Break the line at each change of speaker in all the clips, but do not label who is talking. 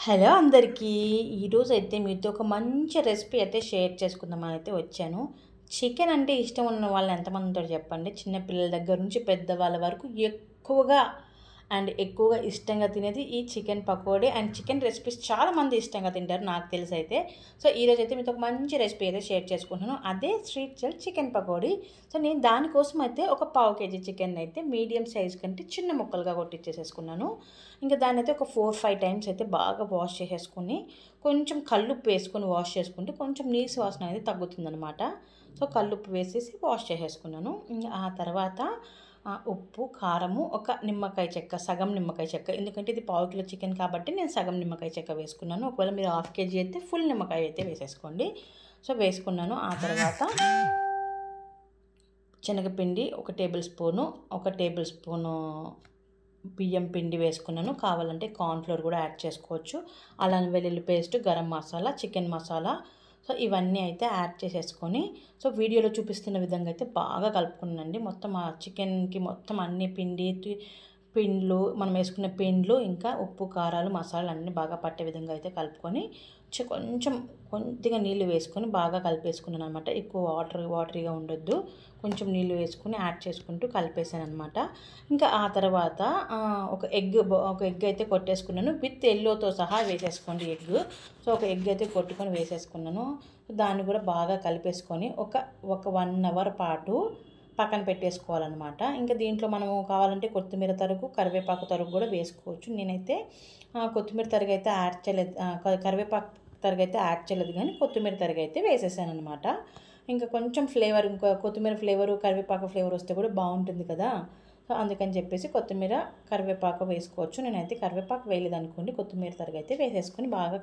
Hello అందరికీ. ఈరోజైతే మీతో ఒక మంచి రెసిపీ అయితే షేర్ చేసుకుందామని అయితే వచ్చాను. చికెన్ అంటే ఇష్టం ఉన్న వాళ్ళు ఎంతమంది ఉంటారో చెప్పండి. చిన్న పిల్లల దగ్గర నుంచి పెద్దవాళ్ళ వరకు ఎక్కువగా ఇష్టంగా తినేది ఈ chicken pakodi and chicken recipes చాలామంది ఇష్టంగా తింటారు నాకు తెలిసైతే. సో, ఈరోజైతే మీతో ఒక మంచి రెసిపీ అయితే షేర్ చేసుకుంటున్నాను. అదే street style chicken pakodi. So, నేను దానికోసం అయితే ఒక పావు కేజీ చికెన్ అయితే మీడియం సైజ్ కంటే చిన్న ముక్కలుగా కొట్టిచ్చేసేసుకున్నాను. ఇంకా దాన్నయితే ఒక 4, 5 టైమ్స్ అయితే బాగా వాష్ చేసేసుకొని, కొంచెం కల్లుప్పు వేసుకొని వాష్ చేసుకుంటే కొంచెం నీసు వాసన అనేది తగ్గుతుందనమాట. సో, కల్లుప్పు వేసేసి వాష్ చేసేసుకున్నాను. ఆ తర్వాత ఉప్పు, కారము, ఒక నిమ్మకాయ చెక్క, సగం నిమ్మకాయ చెక్క. ఎందుకంటే ఇది పావు కిలో చికెన్ కాబట్టి నేను సగం నిమ్మకాయ చెక్క వేసుకున్నాను. ఒకవేళ మీరు హాఫ్ కేజీ అయితే ఫుల్ నిమ్మకాయ అయితే వేసేసుకోండి. సో, వేసుకున్నాను. ఆ తర్వాత శనగపిండి ఒక టేబుల్ స్పూను, ఒక టేబుల్ స్పూను బియ్యం పిండి వేసుకున్నాను. కావాలంటే కార్న్ ఫ్లోర్ కూడా యాడ్ చేసుకోవచ్చు. అల్లం వెల్లుల్లి paste, garam masala, chicken masala. So, ఇవన్నీ అయితే యాడ్ చేసేసుకొని, సో, వీడియోలో చూపిస్తున్న విధంగా అయితే బాగా కలుపుకున్నానండి. మొత్తం ఆ చికెన్‌కి మొత్తం అన్ని పిండ్లు మనం వేసుకున్న పిండ్లు, ఇంకా ఉప్పు, కారాలు, మసాలాలు అన్నీ బాగా పట్టే విధంగా అయితే కలుపుకొని, కొంచెం కొద్దిగా నీళ్ళు వేసుకొని బాగా కలిపేసుకున్నాననమాట. ఎక్కువ వాటరీగా ఉండొద్దు. కొంచెం నీళ్ళు వేసుకొని యాడ్ చేసుకుంటూ కలిపేసాననమాట. ఇంకా ఆ తర్వాత ఒక ఎగ్ అయితే కొట్టేసుకున్నాను. విత్ యెల్లోతో సహా వేసేసుకోండి ఎగ్. సో, ఒక ఎగ్ అయితే కొట్టుకొని వేసేసుకున్నాను. దాన్ని కూడా బాగా కలిపేసుకొని ఒక 1 అవర్ పాటు పక్కన పెట్టేసుకోవాలన్నమాట. ఇంకా దీంట్లో మనము కావాలంటే కొత్తిమీర తరుగు, కరివేపాకు తరుగు కూడా వేసుకోవచ్చు. నేనైతే కొత్తిమీర తరుగు అయితే యాడ్ చేయలేదు. కరివేపాకు తరుగు అయితే యాడ్ చేయలేదు, కానీ కొత్తిమీర తరుగు అయితే వేసేసాననమాట. ఇంకా కొంచెం ఫ్లేవర్, ఇంకా కొత్తిమీర ఫ్లేవరు, కరివేపాకు ఫ్లేవర్ వస్తే కూడా బాగుంటుంది కదా. సో, అందుకని చెప్పేసి కొత్తిమీర, కరివేపాకు వేసుకోవచ్చు. నేనైతే కరివేపాకు వేయలేదనుకోండి, కొత్తిమీర తరుగు అయితే వేసేసుకొని బాగా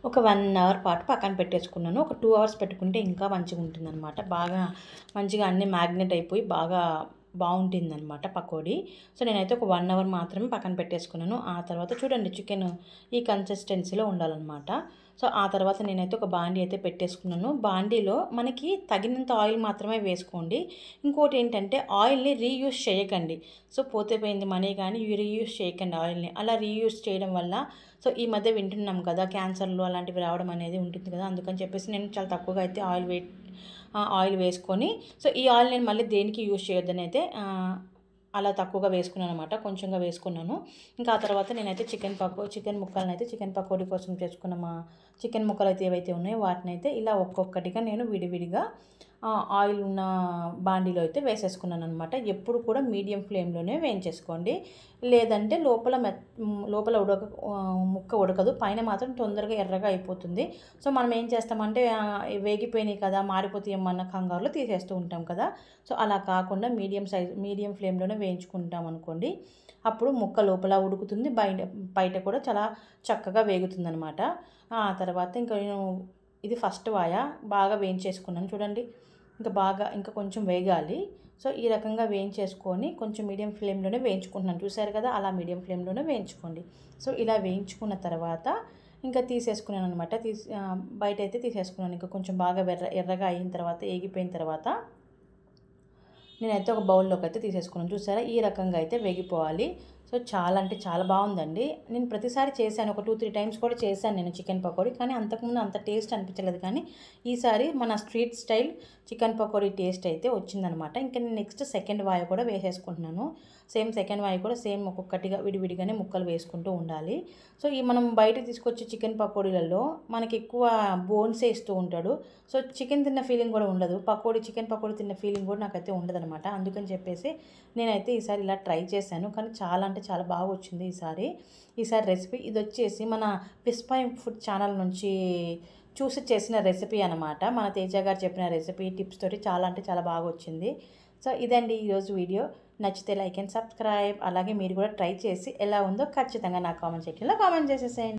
ఒక 1 అవర్ పాటు పక్కన పెట్టేసుకున్నాను. ఒక 2 అవర్స్ పెట్టుకుంటే ఇంకా మంచిగుంటుందనమాట. మంచిగా అన్నీ మ్యాగ్నెట్ అయిపోయి బాగుంటుందనమాట పకోడీ. సో, నేనైతే ఒక 1 అవర్ మాత్రమే పక్కన పెట్టేసుకున్నాను. ఆ తర్వాత చూడండి, చికెన్ ఈ కన్సిస్టెన్సీలో ఉండాలనమాట. సో, ఆ తర్వాత నేనైతే ఒక బాండీ అయితే పెట్టేసుకున్నాను. బాండీలో మనకి తగినంత ఆయిల్ మాత్రమే వేసుకోండి. ఇంకోటి ఏంటంటే ఆయిల్‌ని రీయూజ్ చేయకండి. సో, పోతే పోయింది మనీ, కానీ రీయూజ్ చేయకండి ఆయిల్‌ని. అలా రీయూజ్ చేయడం వల్ల, సో, ఈ మధ్య వింటున్నాం కదా, క్యాన్సర్లు అలాంటివి రావడం అనేది ఉంటుంది కదా. అందుకని చెప్పేసి నేను చాలా తక్కువగా అయితే ఆయిల్ వేసుకొని, సో, ఈ ఆయిల్ నేను మళ్ళీ దేనికి యూజ్ చేయొద్దని అయితే అలా తక్కువగా వేసుకున్నాను అనమాట. కొంచెంగా వేసుకున్నాను. ఇంకా ఆ తర్వాత నేనైతే చికెన్ పకోడీ కోసం చేసుకున్న చికెన్ ముక్కలు అయితే ఏవైతే ఉన్నాయో వాటినైతే ఇలా ఒక్కొక్కటిగా నేను విడివిడిగా ఆయిల్ ఉన్న బాండీలో అయితే వేసేసుకున్నాను అనమాట. ఎప్పుడు కూడా మీడియం ఫ్లేమ్లోనే వేయించేసుకోండి. లేదంటే లోపల ముక్క ఉడకదు, పైన మాత్రం తొందరగా ఎర్రగా అయిపోతుంది. సో, మనం ఏం చేస్తామంటే వేగిపోయినాయి కదా, మాడిపోతాయేమన్న కంగారులో తీసేస్తూ ఉంటాం కదా. సో, అలా కాకుండా మీడియం ఫ్లేమ్లోనే వేయించుకుంటాం అనుకోండి. అప్పుడు ముక్క లోపల ఉడుకుతుంది, బయట కూడా చాలా చక్కగా వేగుతుందనమాట. ఆ తర్వాత ఇంకా నేను ఇది ఫస్ట్ బాగా వేయించేసుకున్నాను చూడండి. ఇంకా కొంచెం వేగాలి. సో, ఈ రకంగా వేయించేసుకొని కొంచెం మీడియం ఫ్లేమ్లోనే వేయించుకుంటున్నాను. చూసారు కదా, అలా మీడియం ఫ్లేమ్లోనే వేయించుకోండి. సో, ఇలా వేయించుకున్న తర్వాత ఇంకా తీసేసుకున్నాను అనమాట. బయటైతే తీసేసుకున్నాను. ఇంకా కొంచెం బాగా ఎర్రగా అయిన తర్వాత, ఏగిపోయిన తర్వాత నేనైతే ఒక బౌల్లోకి అయితే తీసేసుకున్నాను. చూసారా, ఈ రకంగా అయితే వేగిపోవాలి. సో, చాలా అంటే చాలా బాగుందండి. నేను ప్రతిసారి చేశాను, ఒక 2, 3 టైమ్స్ కూడా చేశాను నేను చికెన్ పకోడీ. కానీ అంతకుముందు అంత టేస్ట్ అనిపించలేదు. కానీ ఈసారి మన street style chicken pakodi taste అయితే వచ్చిందనమాట. ఇంకా నేను నెక్స్ట్ సెకండ్ వాయి కూడా వేసేసుకుంటున్నాను. సెకండ్ వాయి కూడా ఒక్కొక్కటిగా విడివిడిగానే ముక్కలు వేసుకుంటూ ఉండాలి. సో, మనం బయట తీసుకొచ్చే చికెన్ పకోడీలలో మనకి ఎక్కువ బోన్సే ఇస్తూ ఉంటాడు. సో, చికెన్ తిన్న ఫీలింగ్ కూడా ఉండదు. చికెన్ పకోడీ తిన్న ఫీలింగ్ కూడా నాకైతే ఉండదనమాట. అందుకని చెప్పేసి నేనైతే ఈసారి ఇలా ట్రై చేశాను. కానీ చాలా అంటే చాలా బాగా వచ్చింది ఈసారి రెసిపీ. ఇది వచ్చేసి మన పిస్పై ఫుడ్ ఛానల్ నుంచి చూసి చేసిన రెసిపీ అనమాట. మన తేజ గారు చెప్పిన రెసిపీ టిప్స్ తోటి చాలా అంటే చాలా బాగా వచ్చింది. సో, ఇదండి ఈరోజు వీడియో. నచ్చితే లైక్ అండ్ సబ్స్క్రైబ్. అలాగే మీరు కూడా ట్రై చేసి ఎలా ఉందో ఖచ్చితంగా నా కామెంట్ సెక్షన్లో కామెంట్ చేసేసేయండి.